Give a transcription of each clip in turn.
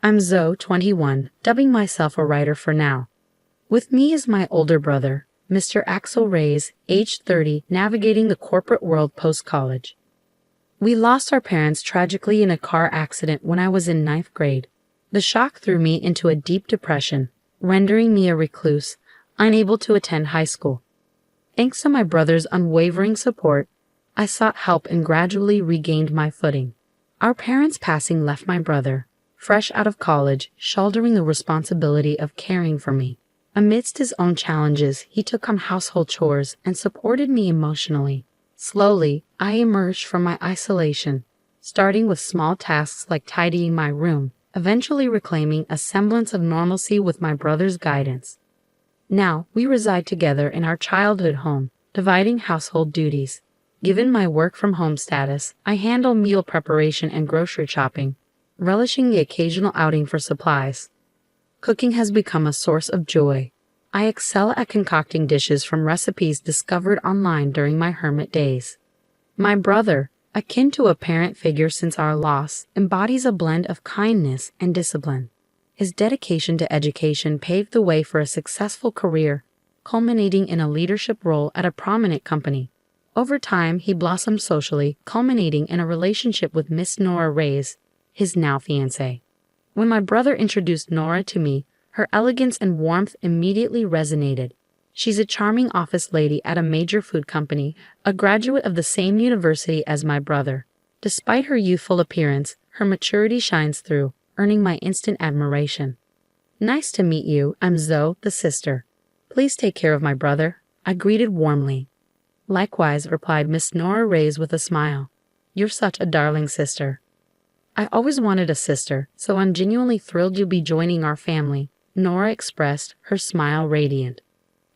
I'm Zoe, 21, dubbing myself a writer for now. With me is my older brother, Mr. Axel Reyes, age 30, navigating the corporate world post-college. We lost our parents tragically in a car accident when I was in ninth grade. The shock threw me into a deep depression, rendering me a recluse, unable to attend high school. Thanks to my brother's unwavering support, I sought help and gradually regained my footing. Our parents' passing left my brother, fresh out of college, shouldering the responsibility of caring for me. Amidst his own challenges, he took on household chores and supported me emotionally. Slowly, I emerged from my isolation, starting with small tasks like tidying my room, eventually reclaiming a semblance of normalcy with my brother's guidance. Now, we reside together in our childhood home, dividing household duties. Given my work-from-home status, I handle meal preparation and grocery shopping, relishing the occasional outing for supplies. Cooking has become a source of joy. I excel at concocting dishes from recipes discovered online during my hermit days. My brother, akin to a parent figure since our loss, embodies a blend of kindness and discipline. His dedication to education paved the way for a successful career, culminating in a leadership role at a prominent company. Over time, he blossomed socially, culminating in a relationship with Miss Nora Reyes, his now fiancée. When my brother introduced Nora to me, her elegance and warmth immediately resonated. She's a charming office lady at a major food company, a graduate of the same university as my brother. Despite her youthful appearance, her maturity shines through, earning my instant admiration. Nice to meet you, I'm Zoe, the sister. Please take care of my brother, I greeted warmly. Likewise, replied Miss Nora Reyes with a smile. You're such a darling sister. I always wanted a sister, so I'm genuinely thrilled you'll be joining our family, Nora expressed, her smile radiant.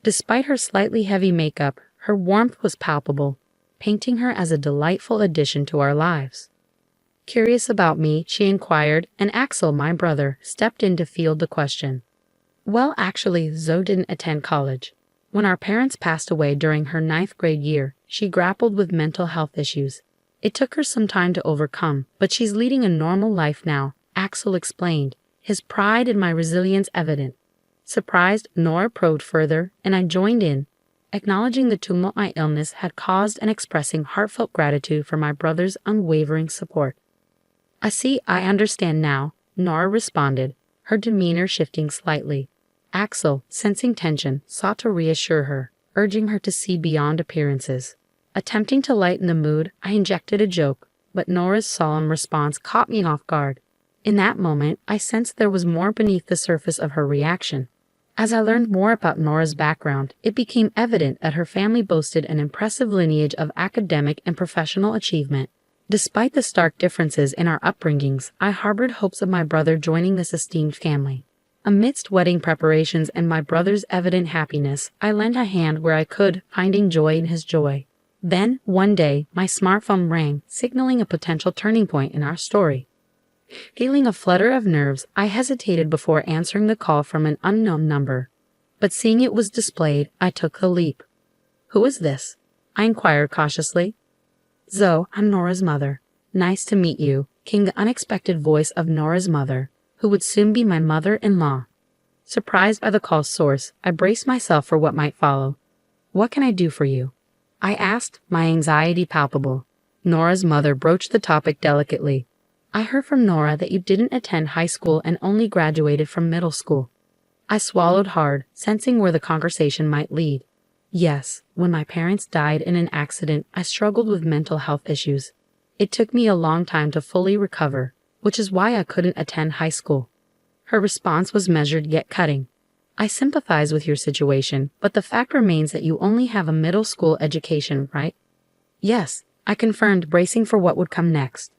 Despite her slightly heavy makeup, her warmth was palpable, painting her as a delightful addition to our lives. Curious about me, she inquired, and Axel, my brother, stepped in to field the question. Well, actually, Zoe didn't attend college. When our parents passed away during her ninth grade year, she grappled with mental health issues. It took her some time to overcome, but she's leading a normal life now, Axel explained, his pride in my resilience evident. Surprised, Nora probed further, and I joined in, acknowledging the tumult my illness had caused and expressing heartfelt gratitude for my brother's unwavering support. I understand now, Nora responded, her demeanor shifting slightly. Axel, sensing tension, sought to reassure her, urging her to see beyond appearances. Attempting to lighten the mood, I injected a joke, but Nora's solemn response caught me off guard. In that moment, I sensed there was more beneath the surface of her reaction. As I learned more about Nora's background, it became evident that her family boasted an impressive lineage of academic and professional achievement. Despite the stark differences in our upbringings, I harbored hopes of my brother joining this esteemed family. Amidst wedding preparations and my brother's evident happiness, I lent a hand where I could, finding joy in his joy. Then, one day, my smartphone rang, signaling a potential turning point in our story. Feeling a flutter of nerves, I hesitated before answering the call from an unknown number. But seeing it was displayed, I took the leap. Who is this? I inquired cautiously. Zoe, I'm Nora's mother. Nice to meet you, came the unexpected voice of Nora's mother, who would soon be my mother-in-law. Surprised by the call's source, I braced myself for what might follow. What can I do for you? I asked, my anxiety palpable. Nora's mother broached the topic delicately. I heard from Nora that you didn't attend high school and only graduated from middle school. I swallowed hard, sensing where the conversation might lead. Yes, when my parents died in an accident, I struggled with mental health issues. It took me a long time to fully recover, which is why I couldn't attend high school. Her response was measured yet cutting. I sympathize with your situation, but the fact remains that you only have a middle school education, right? Yes, I confirmed, bracing for what would come next.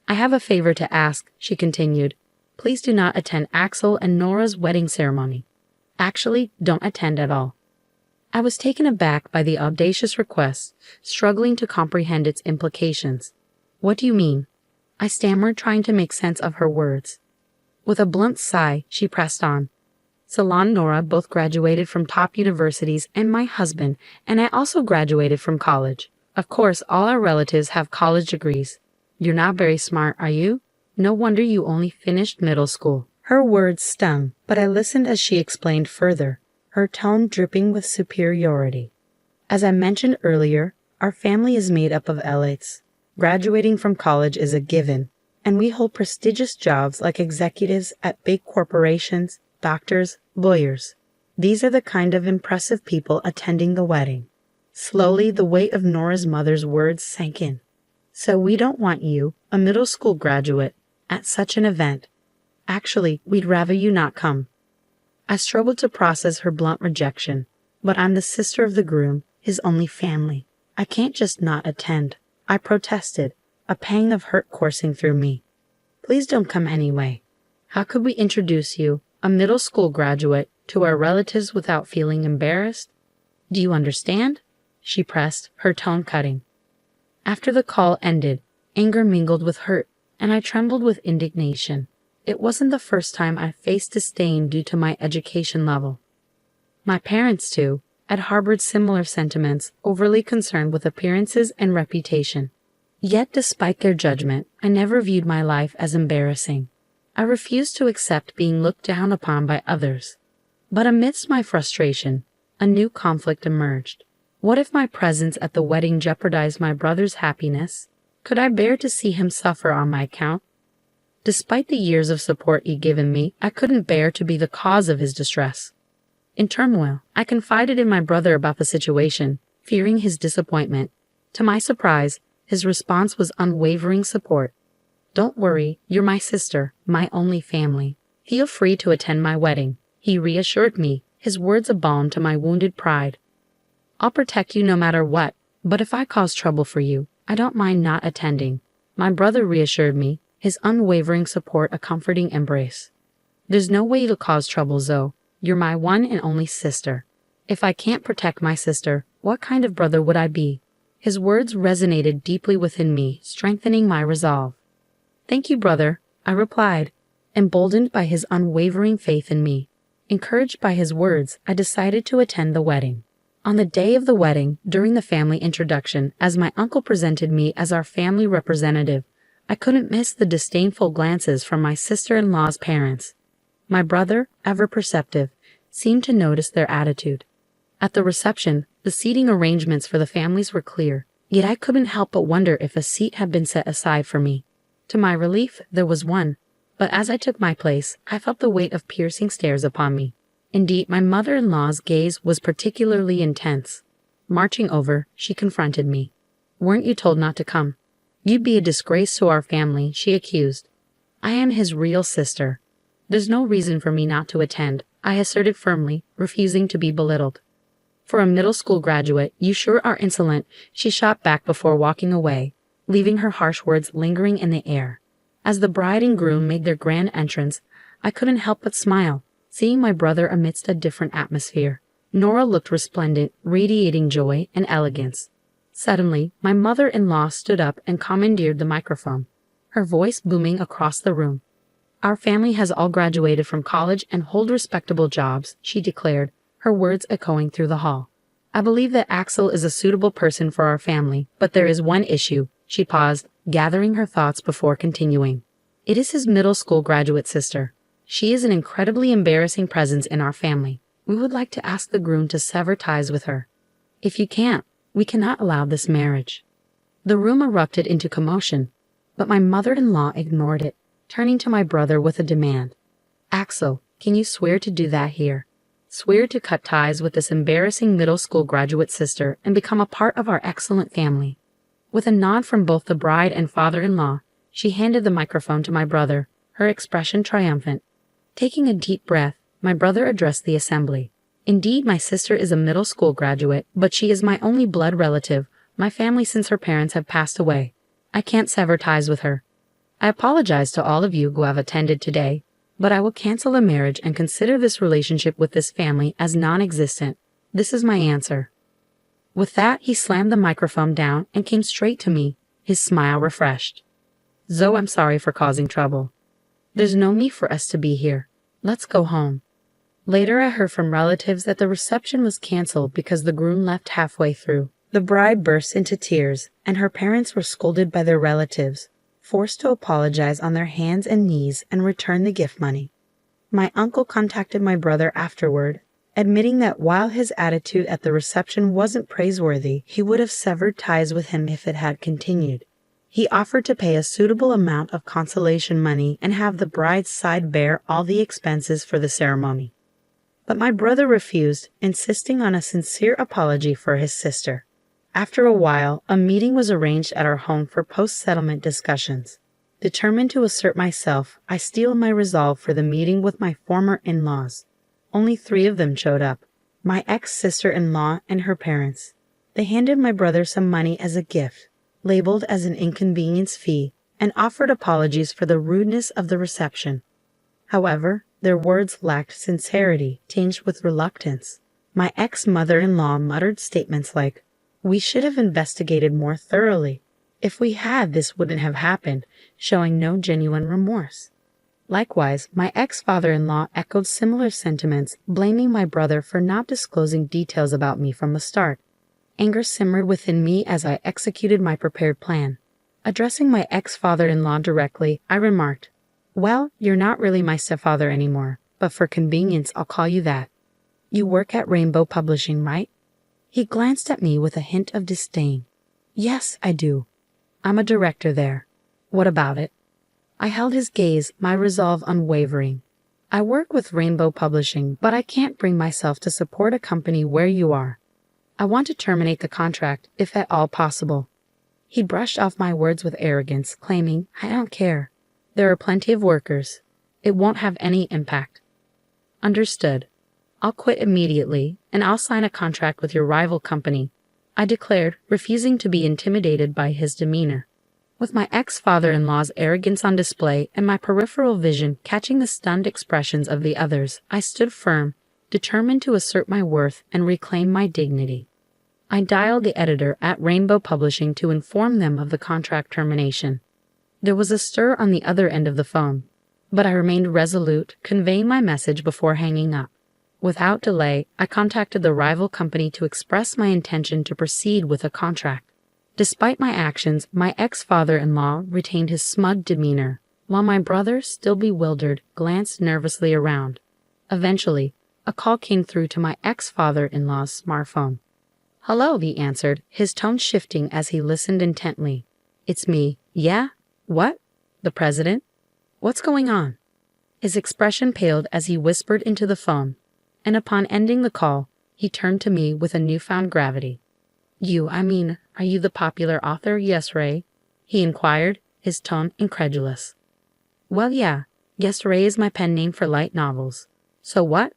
I have a favor to ask, she continued. Please do not attend Axel and Nora's wedding ceremony. Actually, don't attend at all. I was taken aback by the audacious request, struggling to comprehend its implications. What do you mean? I stammered, trying to make sense of her words. With a blunt sigh, she pressed on. Salon and Nora both graduated from top universities, and my husband and I also graduated from college. Of course, all our relatives have college degrees. You're not very smart, are you? No wonder you only finished middle school." Her words stung, but I listened as she explained further, her tone dripping with superiority. "As I mentioned earlier, our family is made up of elites. Graduating from college is a given, and we hold prestigious jobs like executives at big corporations, doctors, lawyers. These are the kind of impressive people attending the wedding." Slowly, the weight of Nora's mother's words sank in. "So we don't want you, a middle school graduate, at such an event. Actually, we'd rather you not come." I struggled to process her blunt rejection, but I'm the sister of the groom, his only family. I can't just not attend. I protested, a pang of hurt coursing through me. "Please don't come anyway. How could we introduce you, a middle school graduate, to our relatives without feeling embarrassed? Do you understand?" she pressed, her tone cutting. After the call ended, anger mingled with hurt, and I trembled with indignation. It wasn't the first time I faced disdain due to my education level. My parents, too, had harbored similar sentiments, overly concerned with appearances and reputation. Yet, despite their judgment, I never viewed my life as embarrassing. I refused to accept being looked down upon by others. But amidst my frustration, a new conflict emerged. What if my presence at the wedding jeopardized my brother's happiness? Could I bear to see him suffer on my account? Despite the years of support he'd given me, I couldn't bear to be the cause of his distress. In turmoil, I confided in my brother about the situation, fearing his disappointment. To my surprise, his response was unwavering support. "Don't worry, you're my sister, my only family. Feel free to attend my wedding," he reassured me, his words a balm to my wounded pride. "I'll protect you no matter what, but if I cause trouble for you, I don't mind not attending," my brother reassured me, his unwavering support a comforting embrace. "There's no way to cause trouble, Zoe. You're my one and only sister. If I can't protect my sister, what kind of brother would I be?" His words resonated deeply within me, strengthening my resolve. "Thank you, brother," I replied, emboldened by his unwavering faith in me. Encouraged by his words, I decided to attend the wedding. On the day of the wedding, during the family introduction, as my uncle presented me as our family representative, I couldn't miss the disdainful glances from my sister-in-law's parents. My brother, ever perceptive, seemed to notice their attitude. At the reception, the seating arrangements for the families were clear, yet I couldn't help but wonder if a seat had been set aside for me. To my relief, there was one, but as I took my place, I felt the weight of piercing stares upon me. Indeed, my mother-in-law's gaze was particularly intense. Marching over, she confronted me. "Weren't you told not to come? You'd be a disgrace to our family," she accused. "I am his real sister. There's no reason for me not to attend," I asserted firmly, refusing to be belittled. "For a middle school graduate, you sure are insolent," she shot back before walking away, leaving her harsh words lingering in the air. As the bride and groom made their grand entrance, I couldn't help but smile, seeing my brother amidst a different atmosphere. Nora looked resplendent, radiating joy and elegance. Suddenly, my mother-in-law stood up and commandeered the microphone, her voice booming across the room. "Our family has all graduated from college and hold respectable jobs," she declared, her words echoing through the hall. "I believe that Axel is a suitable person for our family, but there is one issue." She paused, gathering her thoughts before continuing. "It is his middle school graduate sister. She is an incredibly embarrassing presence in our family. We would like to ask the groom to sever ties with her. If you can't, we cannot allow this marriage." The room erupted into commotion, but my mother-in-law ignored it, turning to my brother with a demand. "Axel, can you swear to do that here? Swear to cut ties with this embarrassing middle school graduate sister and become a part of our excellent family." With a nod from both the bride and father-in-law, she handed the microphone to my brother, her expression triumphant. Taking a deep breath, my brother addressed the assembly. "Indeed, my sister is a middle school graduate, but she is my only blood relative, my family since her parents have passed away. I can't sever ties with her. I apologize to all of you who have attended today, but I will cancel the marriage and consider this relationship with this family as non-existent. This is my answer." With that, he slammed the microphone down and came straight to me, his smile refreshed. "Zoe, I'm sorry for causing trouble. There's no need for us to be here. Let's go home." Later, I heard from relatives that the reception was canceled because the groom left halfway through. The bride burst into tears, and her parents were scolded by their relatives. forced to apologize on their hands and knees and return the gift money. My uncle contacted my brother afterward, admitting that while his attitude at the reception wasn't praiseworthy, he would have severed ties with him if it had continued. He offered to pay a suitable amount of consolation money and have the bride's side bear all the expenses for the ceremony. But my brother refused, insisting on a sincere apology for his sister. After a while, a meeting was arranged at our home for post-settlement discussions. Determined to assert myself, I steeled my resolve for the meeting with my former in-laws. Only 3 of them showed up, my ex-sister-in-law and her parents. They handed my brother some money as a gift, labeled as an inconvenience fee, and offered apologies for the rudeness of the reception. However, their words lacked sincerity, tinged with reluctance. My ex-mother-in-law muttered statements like, "We should have investigated more thoroughly. If we had, this wouldn't have happened," showing no genuine remorse. Likewise, my ex-father-in-law echoed similar sentiments, blaming my brother for not disclosing details about me from the start. Anger simmered within me as I executed my prepared plan. Addressing my ex-father-in-law directly, I remarked, "Well, you're not really my stepfather anymore, but for convenience I'll call you that. You work at Rainbow Publishing, right?" He glanced at me with a hint of disdain. "Yes, I do. I'm a director there. What about it?" I held his gaze, my resolve unwavering. "I work with Rainbow Publishing, but I can't bring myself to support a company where you are. I want to terminate the contract, if at all possible." He brushed off my words with arrogance, claiming, "I don't care. There are plenty of workers. It won't have any impact." "Understood. I'll quit immediately, and I'll sign a contract with your rival company," I declared, refusing to be intimidated by his demeanor. With my ex-father-in-law's arrogance on display and my peripheral vision catching the stunned expressions of the others, I stood firm, determined to assert my worth and reclaim my dignity. I dialed the editor at Rainbow Publishing to inform them of the contract termination. There was a stir on the other end of the phone, but I remained resolute, conveying my message before hanging up. Without delay, I contacted the rival company to express my intention to proceed with a contract. Despite my actions, my ex-father-in-law retained his smug demeanor, while my brother, still bewildered, glanced nervously around. Eventually, a call came through to my ex-father-in-law's smartphone. "Hello," he answered, his tone shifting as he listened intently. "It's me." "Yeah? What? The president? What's going on?" His expression paled as he whispered into the phone, and upon ending the call, he turned to me with a newfound gravity. Are you the popular author, Yes Ray?" he inquired, his tone incredulous. "Well, yeah. Yes Ray is my pen name for light novels." "So what?"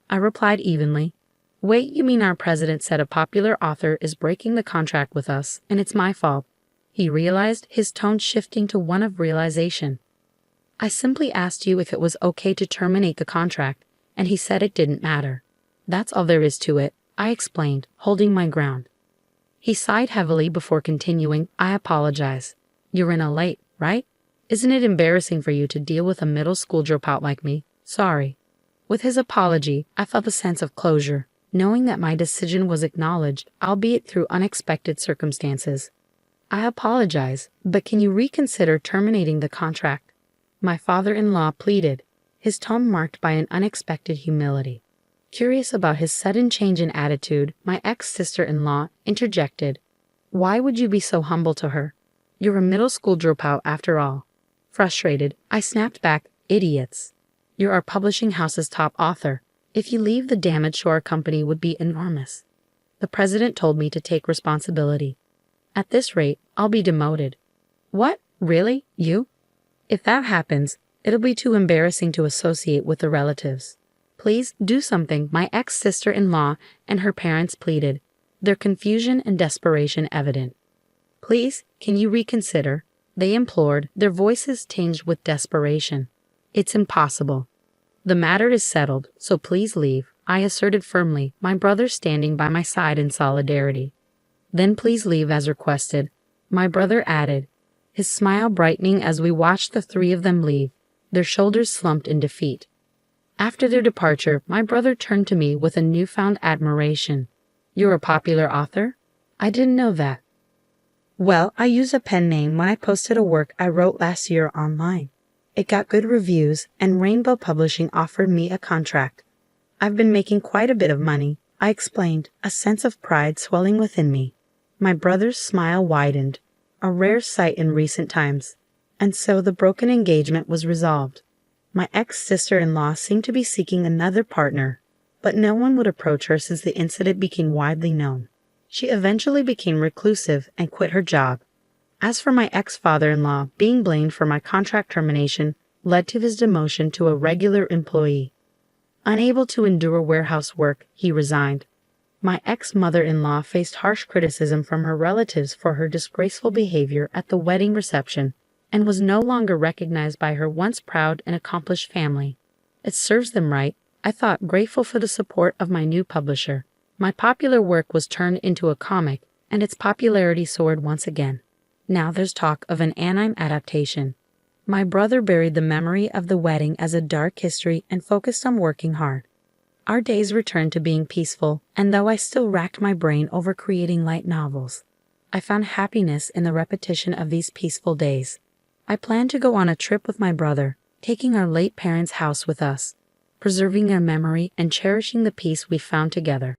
I replied evenly. "Wait, you mean our president said a popular author is breaking the contract with us, and it's my fault?" He realized, his tone shifting to one of realization. "I simply asked you if it was okay to terminate the contract, and he said it didn't matter. That's all there is to it," I explained, holding my ground. He sighed heavily before continuing, "I apologize. You're in a late, right? Isn't it embarrassing for you to deal with a middle school dropout like me? Sorry." With his apology, I felt a sense of closure, knowing that my decision was acknowledged, albeit through unexpected circumstances. "I apologize, but can you reconsider terminating the contract?" my father-in-law pleaded, his tone marked by an unexpected humility. Curious about his sudden change in attitude, my ex-sister-in-law interjected, "Why would you be so humble to her? You're a middle school dropout after all." Frustrated, I snapped back, "Idiots. You're our publishing house's top author. If you leave, the damage to our company would be enormous. The president told me to take responsibility. At this rate, I'll be demoted." "What? Really? You?" "If that happens, it'll be too embarrassing to associate with the relatives." "Please do something," my ex-sister-in-law and her parents pleaded, their confusion and desperation evident. "Please, can you reconsider?" they implored, their voices tinged with desperation. "It's impossible. The matter is settled, so please leave," I asserted firmly, my brother standing by my side in solidarity. "Then please leave as requested," my brother added, his smile brightening as we watched the 3 of them leave, their shoulders slumped in defeat. After their departure, my brother turned to me with a newfound admiration. "You're a popular author? I didn't know that." Well, I used a pen name when I posted a work I wrote last year online. It got good reviews, and Rainbow Publishing offered me a contract. I've been making quite a bit of money, I explained, a sense of pride swelling within me. My brother's smile widened, a rare sight in recent times. And so the broken engagement was resolved. My ex-sister-in-law seemed to be seeking another partner, but no one would approach her since the incident became widely known. She eventually became reclusive and quit her job. As for my ex-father-in-law, being blamed for my contract termination led to his demotion to a regular employee. Unable to endure warehouse work, he resigned. My ex-mother-in-law faced harsh criticism from her relatives for her disgraceful behavior at the wedding reception and was no longer recognized by her once proud and accomplished family. It serves them right, I thought, grateful for the support of my new publisher. My popular work was turned into a comic, and its popularity soared once again. Now there's talk of an anime adaptation. My brother buried the memory of the wedding as a dark history and focused on working hard. Our days returned to being peaceful, and though I still racked my brain over creating light novels, I found happiness in the repetition of these peaceful days. I planned to go on a trip with my brother, taking our late parents' house with us, preserving their memory and cherishing the peace we found together.